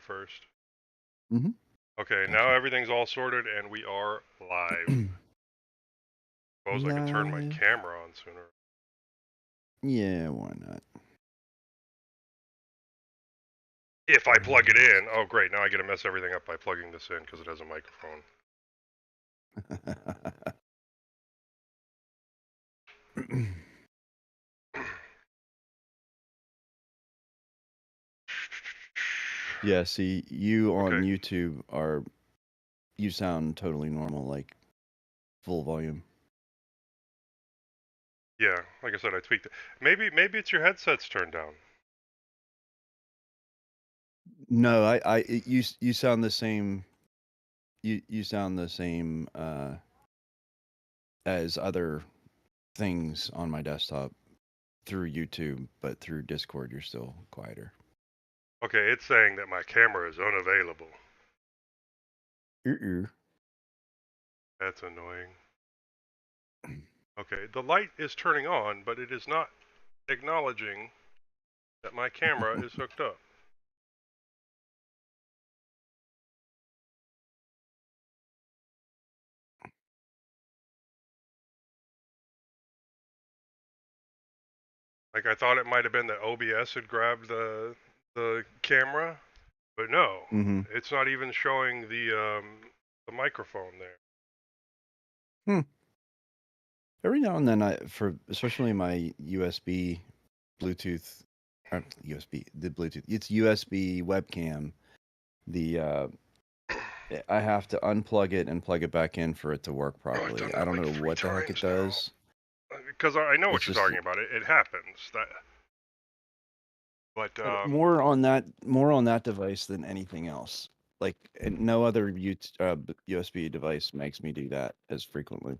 first. Mm-hmm. Okay, Gotcha. now everything's all sorted and we are live. Suppose I can turn my Live. camera on sooner. Yeah, why not? If I plug it in. Oh, great. Now I get to mess everything up by plugging this in because it has a microphone. Yeah, see, you on Okay. YouTube you sound totally normal, like full volume. Yeah, like I said, I tweaked it. Maybe it's your headset's turned down. No, you sound the same. You sound the same as other things on my desktop through YouTube, but through Discord you're still quieter. Okay, it's saying that my camera is unavailable. That's annoying. Okay, the light is turning on, but it is not acknowledging that my camera is hooked up. Like I thought it might have been that OBS had grabbed the camera, but no, it's not even showing the microphone there. Every now and then, especially my USB, Bluetooth, the Bluetooth. It's USB webcam. I have to unplug it and plug it back in for it to work properly. I don't know what the heck it does. Because I know what you're talking about. It happens. But more on that device than anything else. Like no other USB device makes me do that as frequently.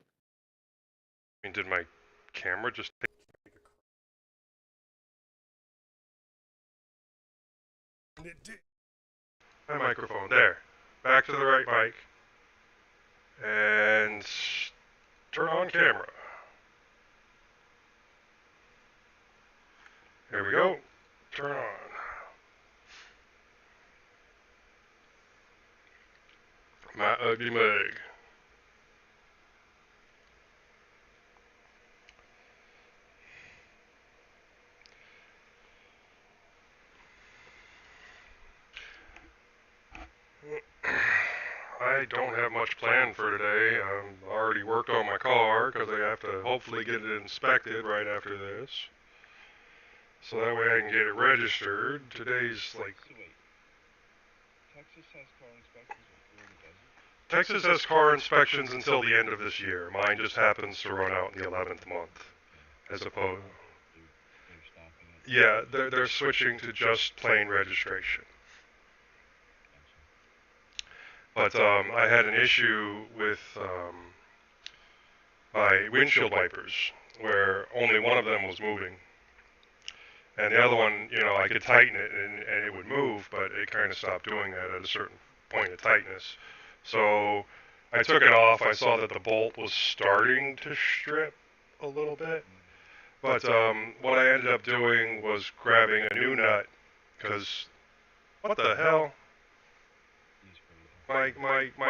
I mean, did my camera just take it did. My microphone there. Back to the right mic. And turn on camera. Here we go. Turn on. My ugly mug. I don't have much planned for today. I've already worked on my car because I have to hopefully get it inspected right after this. So that way I can get it registered. Today's like... Texas has car inspections until the end of this year. Mine just happens to run out in the 11th month. As opposed... Yeah, they're switching to just plain registration. But I had an issue with my windshield wipers, where only one of them was moving. And the other one, I could tighten it and it would move, but it kind of stopped doing that at a certain point of tightness. So I took it off. I saw that the bolt was starting to strip a little bit. But what I ended up doing was grabbing a new nut, because what the hell? My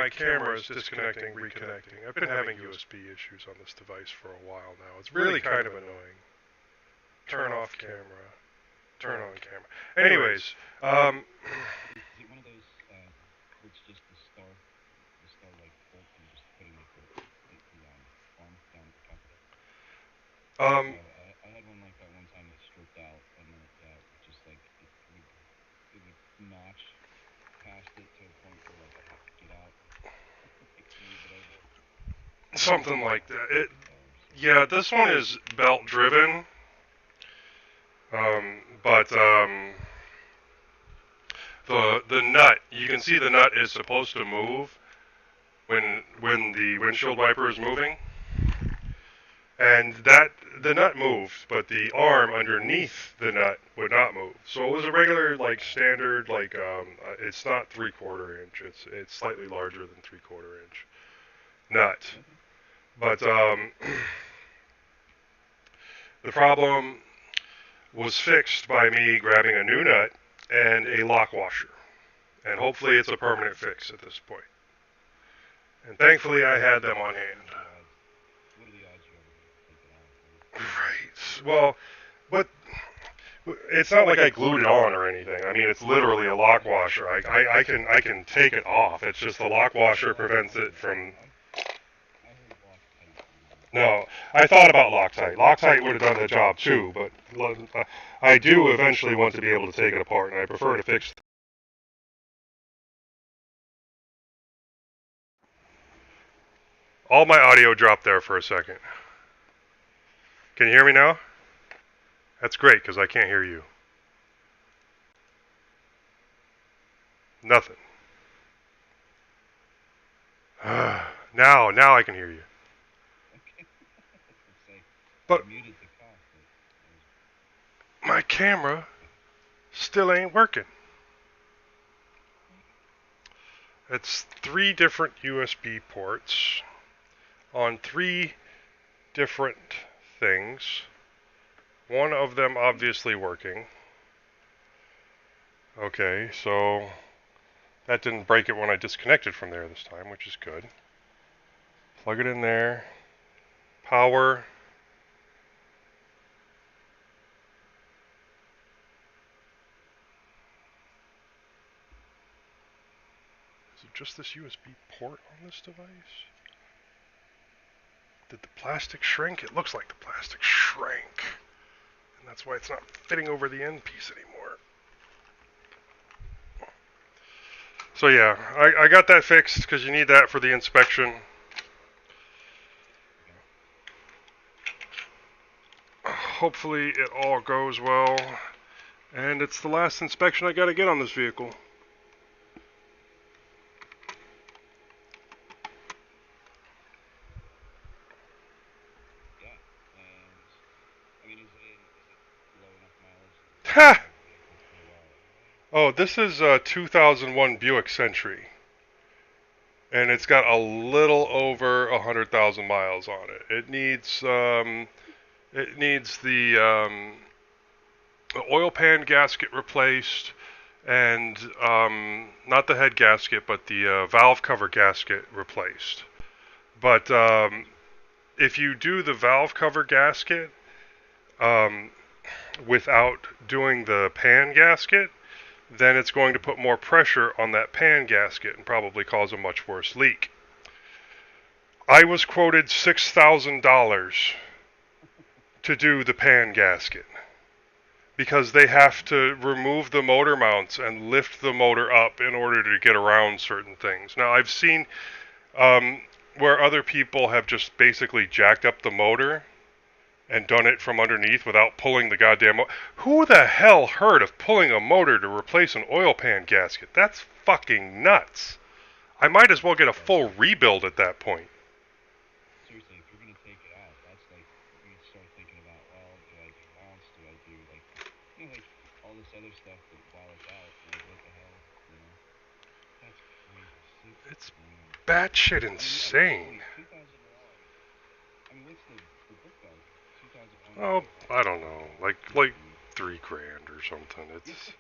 camera is disconnecting, reconnecting. I've been having USB issues on this device for a while now. It's really kind of annoying. Turn off camera. Turn on camera. Anyways, is it one of those it's just the star like bolt and just putting the arm down the top of it? I had one like that one time that stripped out and then just like it would notch past it to a point where like I have to get out, like smooth it over. Something like that. Yeah, this one is belt driven. But the nut, you can see the nut is supposed to move when the windshield wiper is moving, and the nut moved, but the arm underneath the nut would not move. So it was a regular standard it's not 3/4 inch. It's slightly larger than 3/4 inch nut, but the problem was fixed by me grabbing a new nut and a lock washer. And hopefully it's a permanent fix at this point. And thankfully I had them on hand. What are the odds you ever take it off? Right. Well, but it's not like I glued it on or anything. I mean, it's literally a lock washer. I can take it off. It's just the lock washer prevents it from. No, I thought about Loctite. Loctite would have done the job too, but I do eventually want to be able to take it apart, and I prefer to fix. All my audio dropped there for a second. Can you hear me now? That's great, because I can't hear you. Nothing. Now I can hear you. But my camera still ain't working. It's 3 different USB ports on 3 different things. One of them obviously working. Okay, so that didn't break it when I disconnected from there this time, which is good. Plug it in there. Power. Is it just this USB port on this device? Did the plastic shrink? It looks like the plastic shrank. And that's why it's not fitting over the end piece anymore. So yeah, I got that fixed because you need that for the inspection. Hopefully it all goes well. And it's the last inspection I got to get on this vehicle. Yeah, and I mean, is it low enough mileage? Ha! Oh, this is a 2001 Buick Century. And it's got a little over 100,000 miles on it. It needs the oil pan gasket replaced, and not the head gasket, but the valve cover gasket replaced. But if you do the valve cover gasket without doing the pan gasket, then it's going to put more pressure on that pan gasket and probably cause a much worse leak. I was quoted $6,000 to do the pan gasket because they have to remove the motor mounts and lift the motor up in order to get around certain things. Now, I've seen where other people have just basically jacked up the motor and done it from underneath without pulling the goddamn motor. Who the hell heard of pulling a motor to replace an oil pan gasket? That's fucking nuts. I might as well get a full rebuild at that point. Seriously, if you're going to take it out, that's like, you start thinking about, well, do I do mounts, do I do, like, you know, like, all this other stuff that while it's out, like, what the hell, you know? That's crazy. It's batshit insane. I mean, what's the book value? 2001. Oh, I don't know, like $3,000 or something. It's.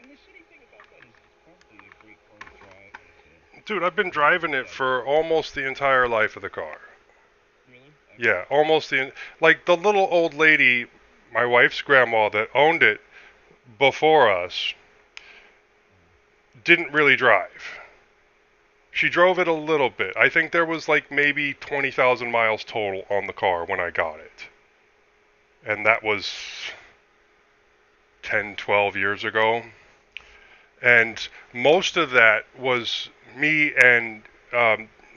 And the shitty thing about that is it's probably a great car to drive. Dude, I've been driving it for almost the entire life of the car. Really? Yeah, almost like the little old lady, my wife's grandma that owned it before us, didn't really drive. She drove it a little bit. I think there was like maybe 20,000 miles total on the car when I got it. And that was 10, 12 years ago. And most of that was me and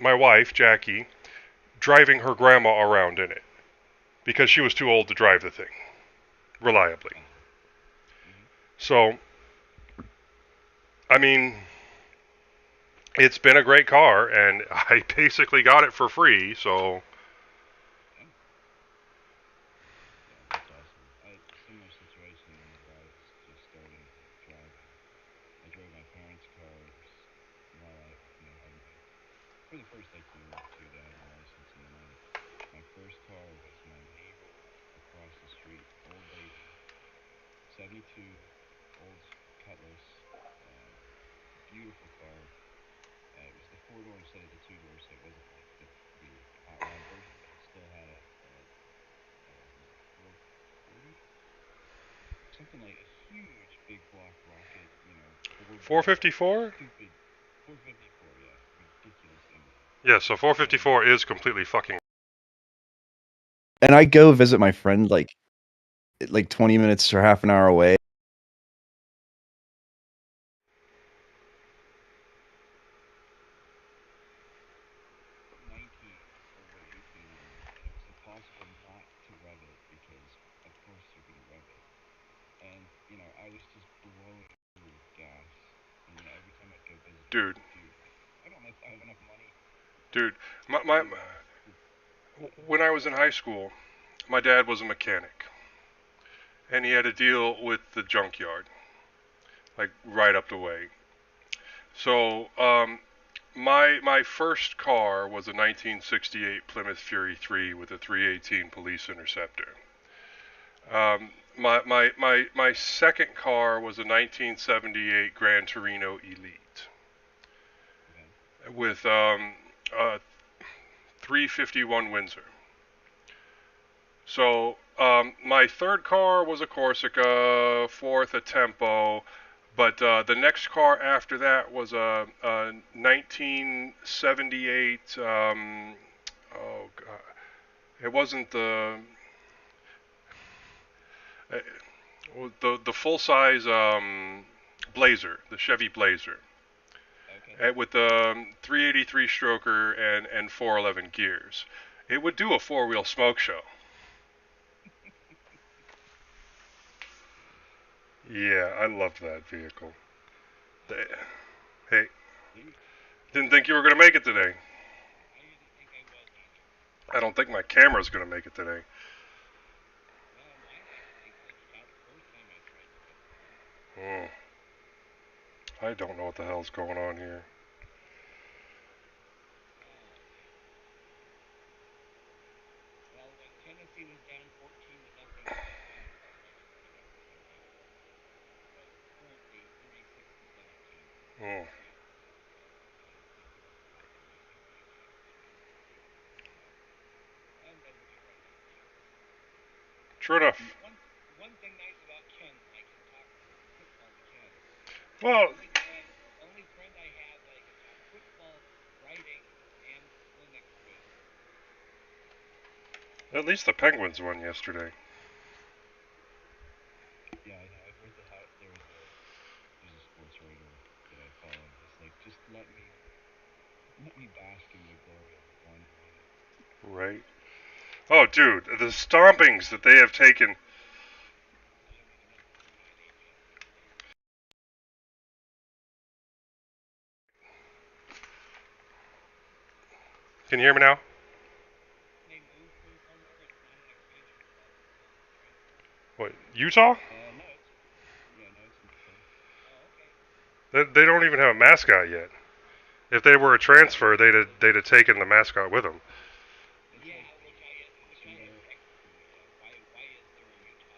my wife, Jackie, driving her grandma around in it. Because she was too old to drive the thing reliably. So, I mean, it's been a great car, and I basically got it for free, so. Yeah, that's awesome. Similar situation when I was just starting driving. I drove my parents' cars while I, hadn't, for the first like year or two that I had my license, and then my first car was my neighbor across the street, old lady, 72, old Cutlass, beautiful car. It was the 4-door instead of the 2-door, so it wasn't like the hot rod version, but it still had a 440, something like a huge big block rocket, 454? stupid 454, yeah, ridiculous engine. Yeah, so 454 is completely fucking. And I go visit my friend like 20 minutes or half an hour away. Or 18 on it, and it was impossible not to rev it because, of course, you're going to rev it. And, I was just blowing through with gas. And, every time I'd go visit, Dude. I don't know if I have enough money. Dude, when I was in high school, my dad was a mechanic. And he had to deal with the junkyard. Like, right up the way. So, my first car was a 1968 Plymouth Fury 3 with a 318 Police Interceptor. My second car was a 1978 Gran Torino Elite with 351 Windsor. So my third car was a Corsica, fourth a Tempo, but the next car after that was a 1978. Oh God, it wasn't the full size Blazer, the Chevy Blazer, with the 383 stroker and 411 gears. It would do a four-wheel smoke show. Yeah, I loved that vehicle. Hey, didn't think you were going to make it today. I don't think my camera's going to make it today. I don't know what the hell's going on here. Well, when Tennessee was down 14-0, but currently 36-17. True enough. One thing nice about Ken, I can talk football to Ken. Well, only friend I have that I can talk football, writing, and Linux with. At least the Penguins won yesterday. Yeah, I know. I heard that there's a sports writer that I follow. He's like, just let me bask in the glory of one win. Right. Oh, dude, the stompings that they have taken. Can you hear me now? What, Utah? No, it's in Detroit. Oh, okay. They don't even have a mascot yet. If they were a transfer, they'd have taken the mascot with them. Yeah, which I expected. Why is there a Utah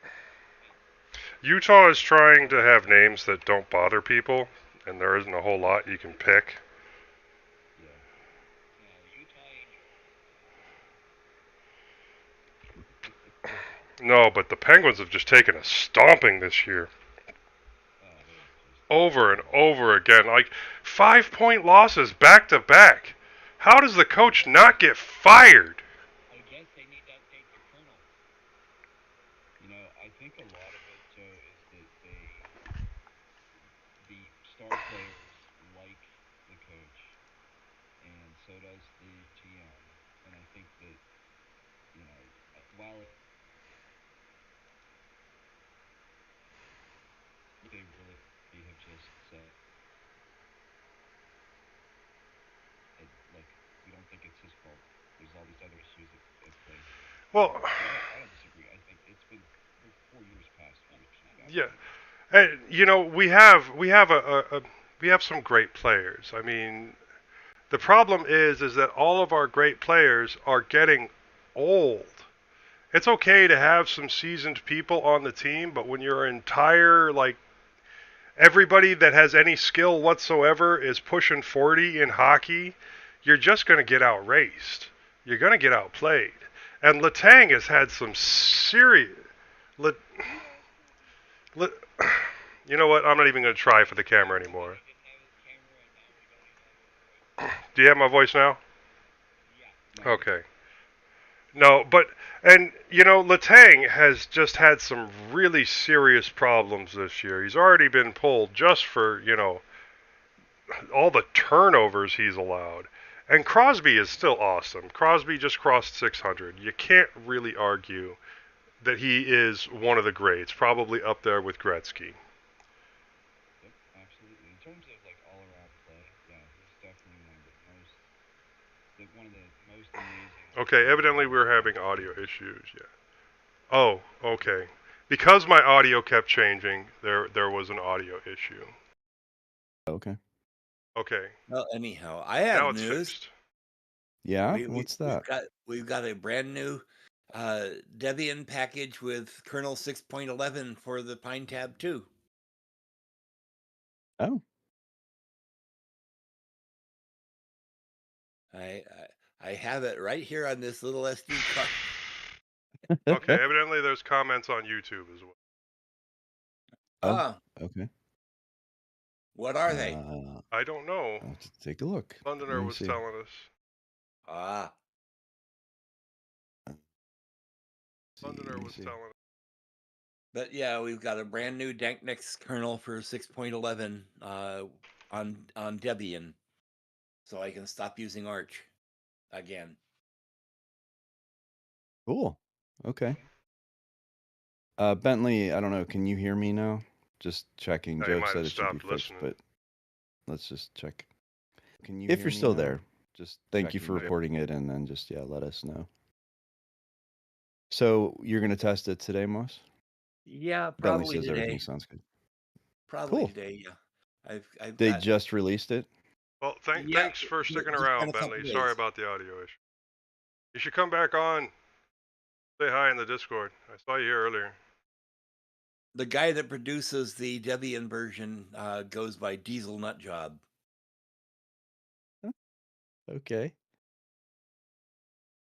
Jazz? Utah is trying to have names that don't bother people, and there isn't a whole lot you can pick. No, but the Penguins have just taken a stomping this year. Over and over again. Like 5-point losses back to back. How does the coach not get fired? I guess they need to update the kernel. I think a lot of it, Joe, is that the star players like the coach, and so does the GM. And I think that, while they really have just said, look, we don't think it's his fault. There's all these other issues at play. Well, I don't disagree. I think it's been 4 years past when we should have yeah. And, we have some great players. I mean, the problem is that all of our great players are getting old. It's okay to have some seasoned people on the team, but when your entire everybody that has any skill whatsoever is pushing 40 in hockey, you're just going to get outraced. You're going to get outplayed. And Letang has had some serious. Let, let, you know what? I'm not even going to try for the camera anymore. Do you have my voice now? Okay. No, but and Letang has just had some really serious problems this year. He's already been pulled just for all the turnovers he's allowed. And Crosby is still awesome. Crosby just crossed 600. You can't really argue that he is one of the greats, probably up there with Gretzky. Yep, absolutely. In terms of like all around play, yeah, he's definitely one of the most amazing. Okay, evidently we're having audio issues. Yeah. Oh, okay. Because my audio kept changing, there was an audio issue. Okay. Okay. Well, anyhow, I have Now it's news. fixed. Yeah. What's that? We've got a brand new Debian package with kernel 6.11 for the Pine Tab 2. Oh. I have it right here on this little SD card. Okay, evidently there's comments on YouTube as well. Oh. Okay. What are they? I don't know. I'll have to take a look. Londoner was telling us. Londoner was telling us. But yeah, we've got a brand new DankNex kernel for 6.11 on Debian, so I can stop using Arch again. Cool. Okay. Bentley, I don't know. Can you hear me now? Just checking. Joe said it should be fixed, but let's just check. Can you? If you're still there, just thank you for reporting it, and then just let us know. So you're gonna test it today, Moss? Yeah, Bentley probably says today. everything sounds good. Probably today. Yeah, They just released it. Well, thanks for sticking around, Bentley. Sorry about the audio issue. You should come back on. Say hi in the Discord. I saw you here earlier. The guy that produces the Debian version goes by Diesel Nutjob. Okay.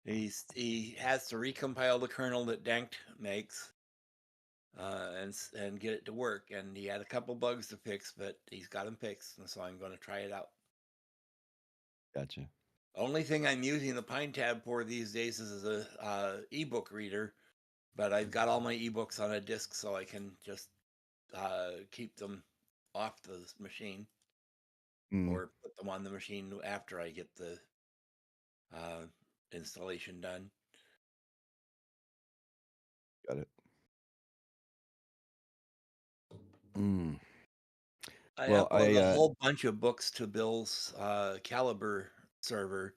He has to recompile the kernel that Dank makes and get it to work. And he had a couple bugs to fix, but he's got them fixed, and so I'm going to try it out. Gotcha. Only thing I'm using the Pine Tab for these days is a ebook reader, but I've got all my ebooks on a disk, so I can just keep them off the machine or put them on the machine after I get the installation done. Got it. I uploaded a whole bunch of books to Bill's Caliber server,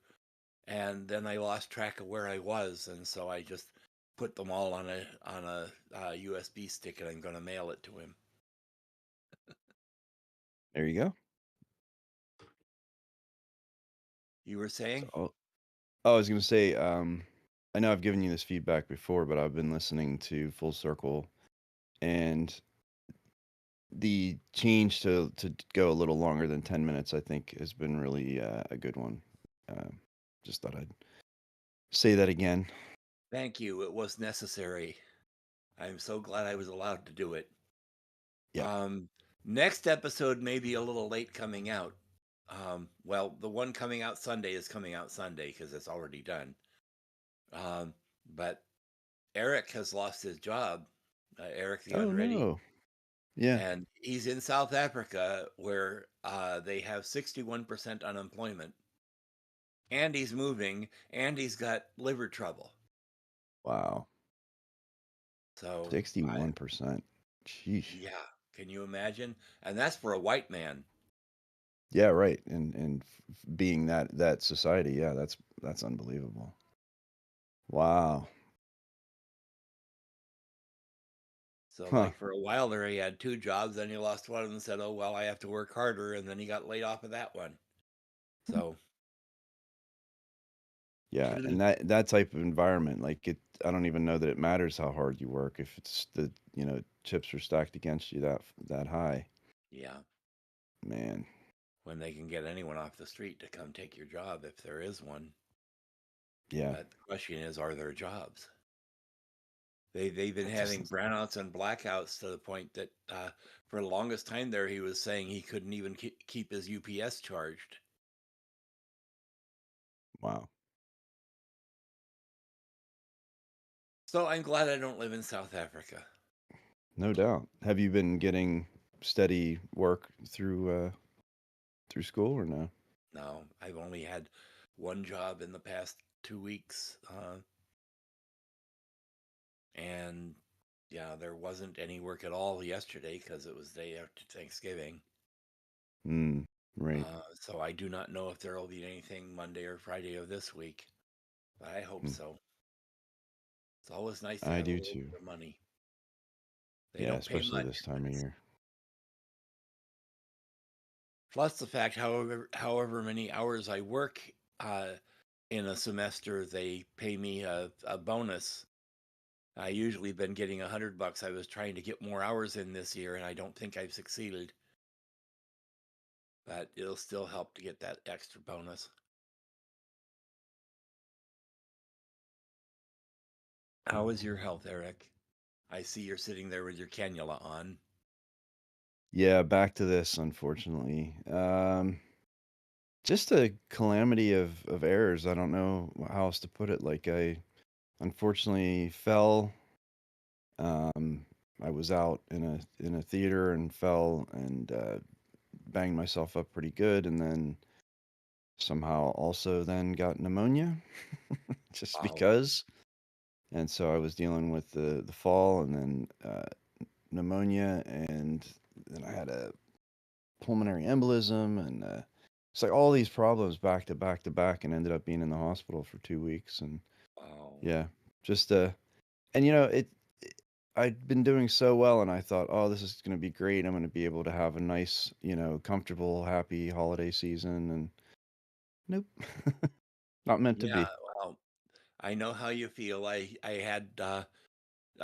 and then I lost track of where I was, and so I just put them all on a USB stick, and I'm going to mail it to him. There you go. You were saying? So, I was going to say, I know I've given you this feedback before, but I've been listening to Full Circle, and the change to go a little longer than 10 minutes, I think, has been really a good one. Just thought I'd say that again. Thank you. It was necessary. I'm so glad I was allowed to do it. Yeah. Next episode may be a little late coming out. Well, the one coming out Sunday is coming out Sunday because it's already done. But Eric has lost his job. Eric the Unready. No. Yeah. And he's in South Africa where they have 61% unemployment. And he's moving, and he's got liver trouble. Wow. So 61%. Sheesh. Yeah. Can you imagine? And that's for a white man. Yeah, right. And being that society, yeah, that's unbelievable. Wow. So like for a while there, he had 2 jobs, then he lost one and said, "Oh well, I have to work harder," and then he got laid off of that one. So. Yeah, and that type of environment, like I don't even know that it matters how hard you work if it's the chips are stacked against you that high. Yeah. Man. When they can get anyone off the street to come take your job if there is one. Yeah. But the question is, are there jobs? They've been That having doesn't. brownouts and blackouts to the point that for the longest time there, he was saying he couldn't even keep his UPS charged. Wow. So I'm glad I don't live in South Africa. No doubt. Have you been getting steady work through school or no? No, I've only had one job in the past 2 weeks. And yeah, there wasn't any work at all yesterday because it was day after Thanksgiving. Right. So I do not know if there will be anything Monday or Friday of this week, but I hope Hmm. so. It's always nice to I have a do little too. bit of money. They Yeah, don't pay especially much, this but time of year. plus the fact, however many hours I work in a semester, they pay me a bonus. I usually been getting $100. I was trying to get more hours in this year, and I don't think I've succeeded. But it'll still help to get that extra bonus. How is your health, Eric? I see you're sitting there with your cannula on. Yeah, back to this, unfortunately. Just a calamity of errors. I don't know how else to put it. Like I unfortunately fell. Um, I was out in a theater and fell and banged myself up pretty good, and then somehow also then got pneumonia, just Wow. because. And so I was dealing with the fall and then pneumonia, and then I had a pulmonary embolism, and it's like all these problems back to back to back, and ended up being in the hospital for 2 weeks. And Wow. yeah, just and I'd been doing so well, and I thought, oh, this is going to be great. I'm going to be able to have a nice, comfortable, happy holiday season, and nope, not meant to Yeah, be. well, I know how you feel. I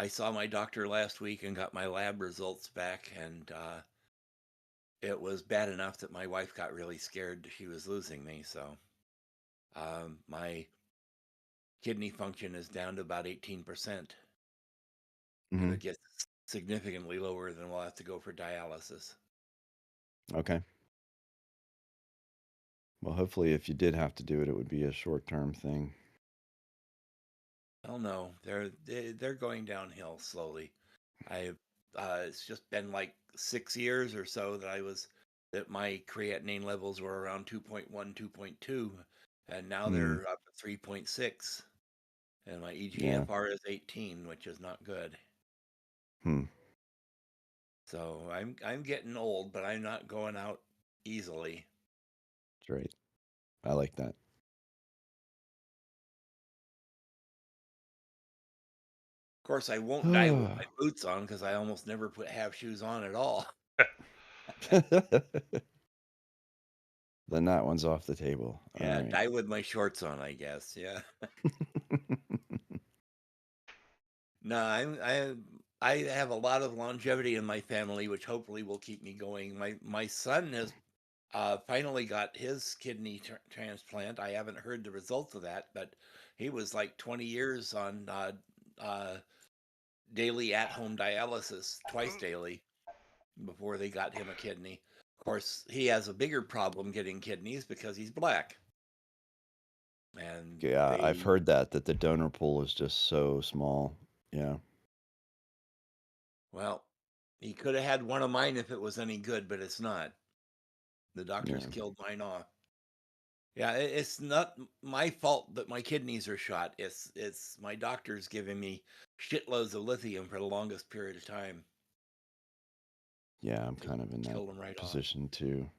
saw my doctor last week and got my lab results back, and it was bad enough that my wife got really scared she was losing me. So my kidney function is down to about 18%. If Hmm. it gets significantly lower, then we'll have to go for dialysis. Okay. Well, hopefully, if you did have to do it, it would be a short-term thing. Oh no, they're going downhill slowly. I It's just been like 6 years or so that my creatinine levels were around 2.1, 2.2, and now Mm, they're up to 3.6, and my yeah. EGFR is 18, which is not good. Hmm. So I'm getting old, but I'm not going out easily. That's right. I like that. Of course, I won't die with my boots on because I almost never have shoes on at all. Then that one's off the table. All Yeah, right. die with my shorts on, I guess. Yeah. No, I have a lot of longevity in my family, which hopefully will keep me going. My son has finally got his kidney transplant. I haven't heard the results of that, but he was like 20 years on uh, daily at-home dialysis, twice daily, before they got him a kidney. Of course, he has a bigger problem getting kidneys because he's black, and Yeah, I've they heard that the donor pool is just so small. Yeah. well, he could have had one of mine if it was any good, but it's not. The doctors Yeah. killed mine off. Yeah, it's not my fault that my kidneys are shot. It's my doctors giving me shitloads of lithium for the longest period of time. Yeah, I'm They kind of in that killed them right off. position too,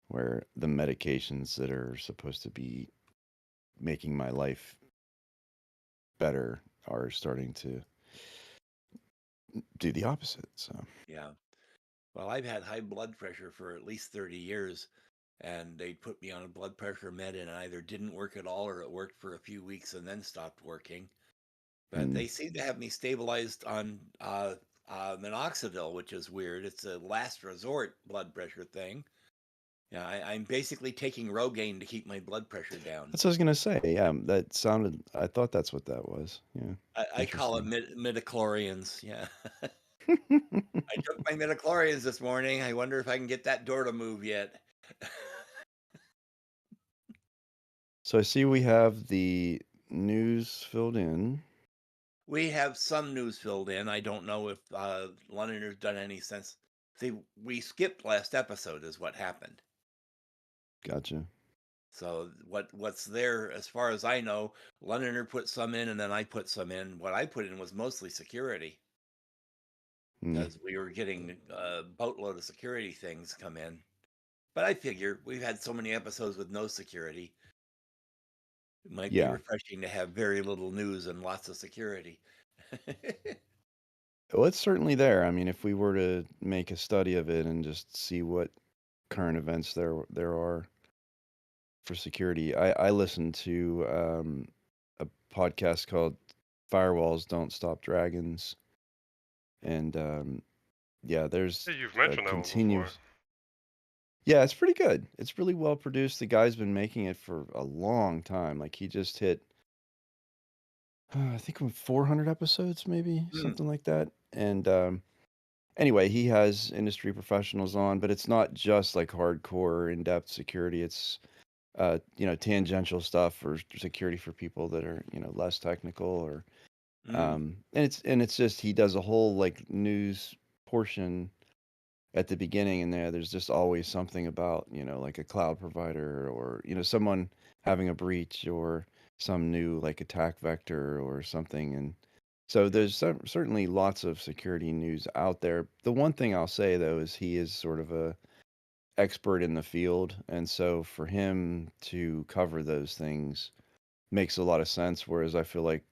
where the medications that are supposed to be making my life better are starting to do the opposite. So, Yeah. Well, I've had high blood pressure for at least 30 years, and they put me on a blood pressure med, and it either didn't work at all or it worked for a few weeks and then stopped working. But mm, they seem to have me stabilized on minoxidil, which is weird. It's a last resort blood pressure thing. Yeah, I'm basically taking Rogaine to keep my blood pressure down. That's what I was gonna say. Yeah, that sounded. I thought that's what that was. Yeah, I call it interesting. midichlorians. Yeah. I took my midichlorians this morning. I wonder if I can get that door to move yet. So I see we have the news filled in. We have some news filled in. I don't know if Londoner's done any sense. See, we skipped last episode is what happened. Gotcha. So what's there, as far as I know, Londoner put some in and then I put some in. What I put in was mostly security Hmm. because we were getting a boatload of security things come in. But I figure we've had so many episodes with no security. It might be Yeah. refreshing to have very little news and lots of security. Well, it's certainly there. I mean, if we were to make a study of it and just see what current events there are for security, I listen to a podcast called Firewalls Don't Stop Dragons, and yeah, there's Yeah, you've a mentioned that one before. continuous. Yeah, it's pretty good. It's really well produced. The guy's been making it for a long time. Like he just hit, I think 400 episodes, maybe Hmm. something like that. And anyway, he has industry professionals on, but it's not just like hardcore in-depth security. It's tangential stuff for security for people that are, less technical or Mm. and it's just he does a whole like news portion at the beginning and there's just always something about, like a cloud provider or, someone having a breach or some new like attack vector or something. And so there's certainly lots of security news out there. The one thing I'll say though is he is sort of a expert in the field, and so for him to cover those things makes a lot of sense, whereas I feel like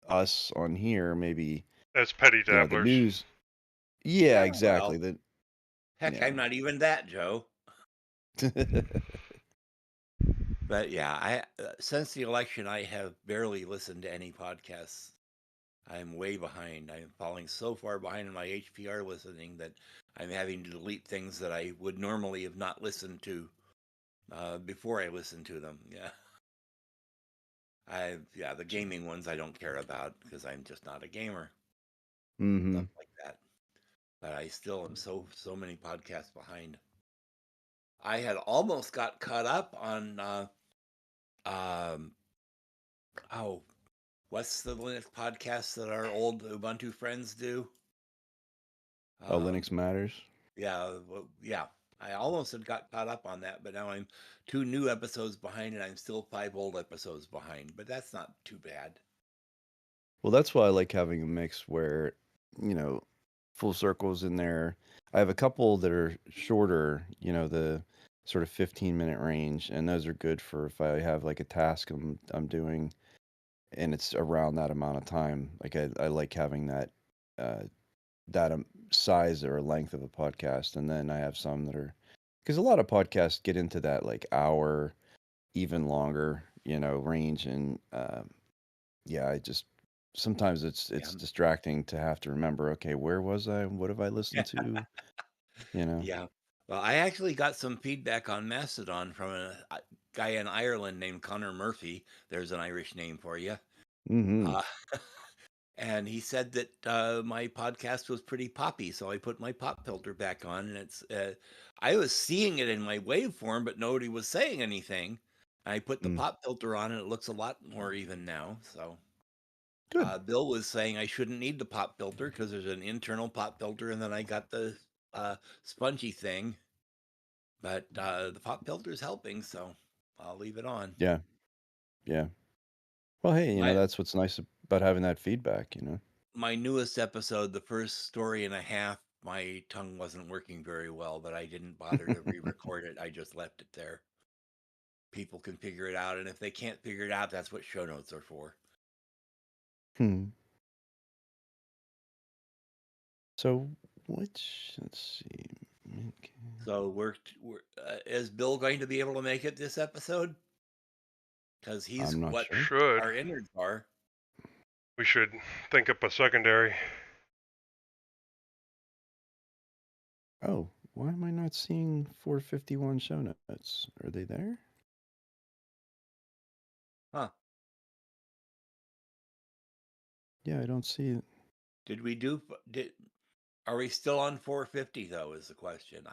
us on here maybe, As petty the dabblers. news. Yeah, Oh, exactly. well, That heck, I'm not even that, Joe. But yeah, I since the election, I have barely listened to any podcasts. I'm way behind. I'm falling so far behind in my HPR listening that I'm having to delete things that I would normally have not listened to before I listened to them. Yeah, the gaming ones I don't care about because I'm just not a gamer. Hmm. Stuff like that. But I still am so many podcasts behind. I had almost got caught up on um oh, what's the Linux podcast that our old Ubuntu friends do? Oh, Linux Um, Matters. yeah. I almost had got caught up on that, but now I'm 2 new episodes behind, and I'm still 5 old episodes behind. But that's not too bad. Well, that's why I like having a mix where, you know, full circles in there. I have a couple that are shorter, the sort of 15-minute range, and those are good for if I have like a task I'm doing and it's around that amount of time. Like I like having uh that size or length of a podcast, and then I have some that are because a lot of podcasts get into that like hour, even longer, range, and yeah, I just sometimes Yeah, it's distracting to have to remember, okay, where was I? What have I listened to? You know? yeah. Well, I actually got some feedback on Mastodon from a guy in Ireland named Connor Murphy. There's an Irish name for you. Mm-hmm. Uh, and he said that my podcast was pretty poppy, so I put my pop filter back on, and I was seeing it in my waveform, but nobody was saying anything. I put the Mm. pop filter on, and it looks a lot more even now. So Good. Bill was saying I shouldn't need the pop filter because there's an internal pop filter, and then I got the spongy thing. But the pop filter is helping, so I'll leave it on. Yeah. Yeah. Well, hey, My that's what's nice about having that feedback. my newest episode, the first story and a half, my tongue wasn't working very well, but I didn't bother to re-record it. I just left it there. People can figure it out, and if they can't figure it out, that's what show notes are for. Hmm. So, let's see. So we're is Bill going to be able to make it this episode? Because he's I'm not what sure. Should. our innards are. We should think up a secondary. Oh, why am I not seeing 451 show notes? Are they there? Huh. Yeah, I don't see it. Did we do? Are we still on 450 though? Is the question.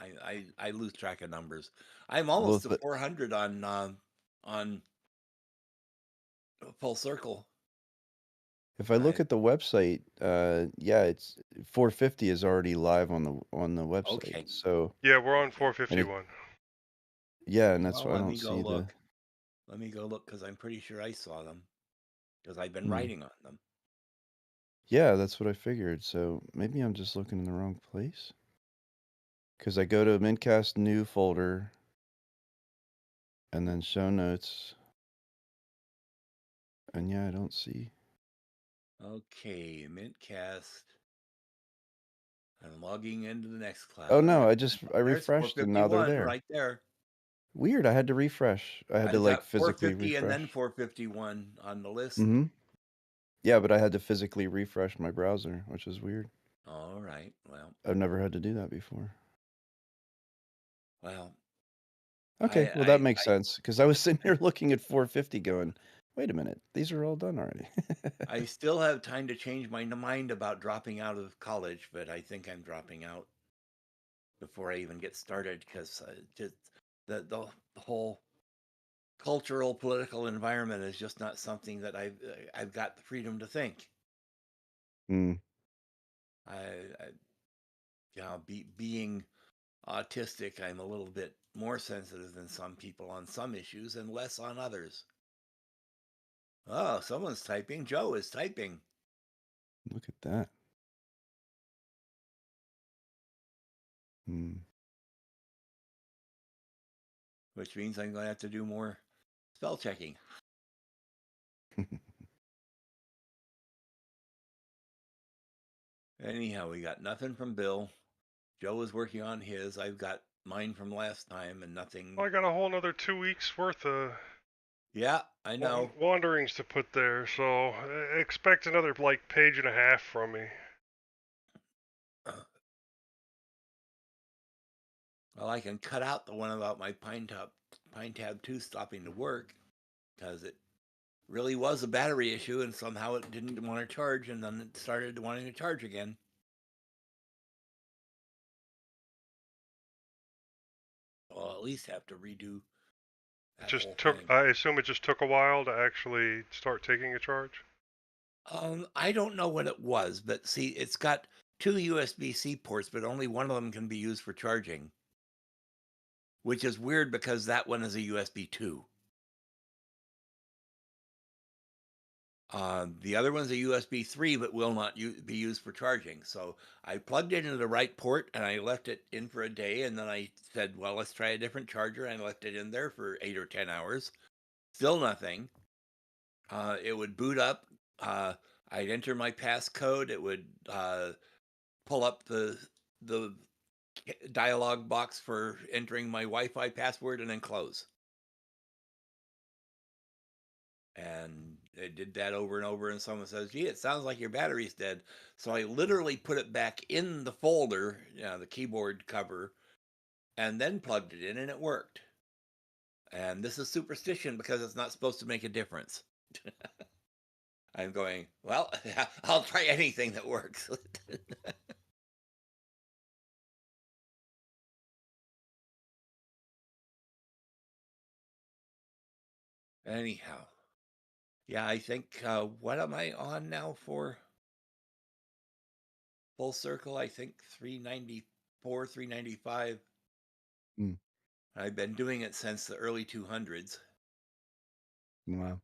I lose track of numbers. I'm almost to 400 on Full Circle. If I look at the website, yeah, it's 450 is already live on the website. Okay. So Yeah, we're on Okay. 451. Yeah, and that's Well, why I let don't me go see look. Let me go look because I'm pretty sure I saw them because I've been writing on them. Yeah, that's what I figured. So maybe I'm just looking in the wrong place. Because I go to mintCast new folder and then show notes. And yeah, I don't see. Okay, mintCast. I'm logging into the next cloud. Oh no, I There's refreshed and now they're 451 there. right there. Weird, I had to refresh. I had to I've like got physically 450 refresh. and then 451 on the list. Mm-hmm. Yeah, but I had to physically refresh my browser, which is weird. All right. Well, I've never had to do that before. well. Okay, well that makes sense. Because I was sitting here looking at 450 going, wait a minute, these are all done already. I still have time to change my mind about dropping out of college, but I think I'm dropping out before I even get started because just the whole cultural political environment is just not something that I've got the freedom to think. Mm. Being autistic, I'm a little bit more sensitive than some people on some issues and less on others. Oh, someone's typing. Joe is typing. Look at that. Hmm. Which means I'm going to have to do more spell checking. Anyhow, we got nothing from Bill. Joe is working on his. I've got mine from last time and nothing. Well, I got a whole another 2 weeks worth of Yeah, I know. wanderings to put there, so expect another like page and a half from me. Well, I can cut out the one about my Pine Tab 2 stopping to work because it really was a battery issue and somehow it didn't want to charge and then it started wanting to charge again. I'll at least have to redo that whole thing. I assume it just took a while to actually start taking a charge? I don't know what it was, but see, it's got two USB-C ports, but only one of them can be used for charging, which is weird because that one is a USB 2. The other one's a USB 3, but will not be used for charging. So I plugged it into the right port and I left it in for a day. And then I said, well, let's try a different charger. And I left it in there for 8 or 10 hours. Still nothing. It would boot up. I'd enter my passcode. It would pull up the dialog box for entering my Wi-Fi password and then close. And I did that over and over, and someone says, gee, it sounds like your battery's dead. So I literally put it back in the folder, the keyboard cover, and then plugged it in, and it worked. And this is superstition because it's not supposed to make a difference. I'm going, well, I'll try anything that works. Anyhow, yeah, I think, what am I on now for? Full Circle, I think 394, 395. Mm. I've been doing it since the early 200s. Wow.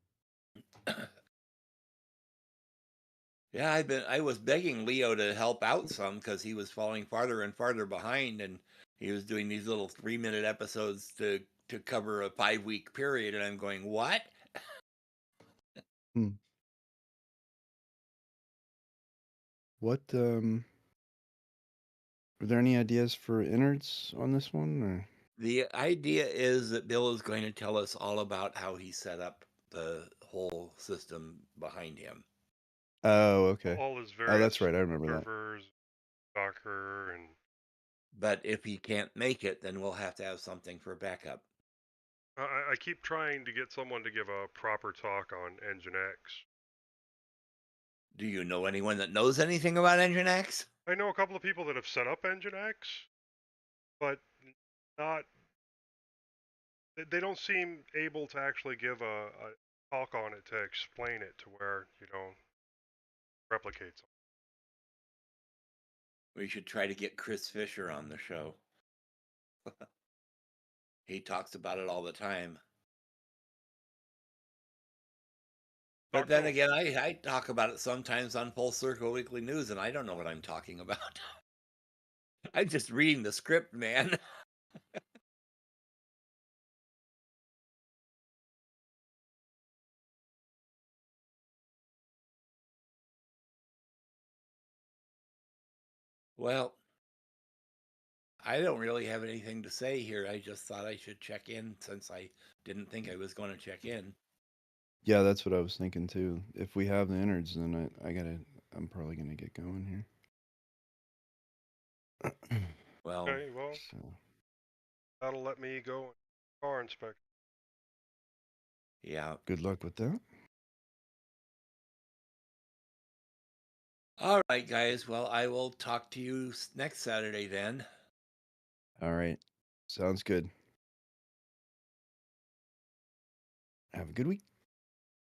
Yeah, I was begging Leo to help out some because he was falling farther and farther behind, and he was doing these little 3-minute episodes to cover a 5-week period, and I'm going, what? Hmm. What are there any ideas for innards on this one or? The idea is that Bill is going to tell us all about how he set up the whole system behind him. Oh, okay. All his Oh, that's various right. I remember that. servers, Docker, and But if he can't make it, then we'll have to have something for backup. I keep trying to get someone to give a proper talk on Nginx. Do you know anyone that knows anything about Nginx? I know a couple of people that have set up Nginx, but not. They don't seem able to actually give a talk on it to explain it to where replicates. We should try to get Chris Fisher on the show. He talks about it all the time. But then again, I talk about it sometimes on Full Circle Weekly News, and I don't know what I'm talking about. I'm just reading the script, man. Well, I don't really have anything to say here. I just thought I should check in since I didn't think I was going to check in. Yeah, that's what I was thinking too. If we have the innards, then I'm probably gonna get going here. Well, Okay, well, So, that'll let me go car inspect. yeah. good luck with that. All right, guys. Well, I will talk to you next Saturday then. All right. Sounds good. Have a good week.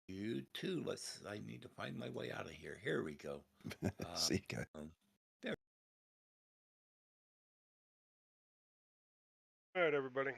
You too. I need to find my way out of here. Here we go. See you guys. There. All right, everybody.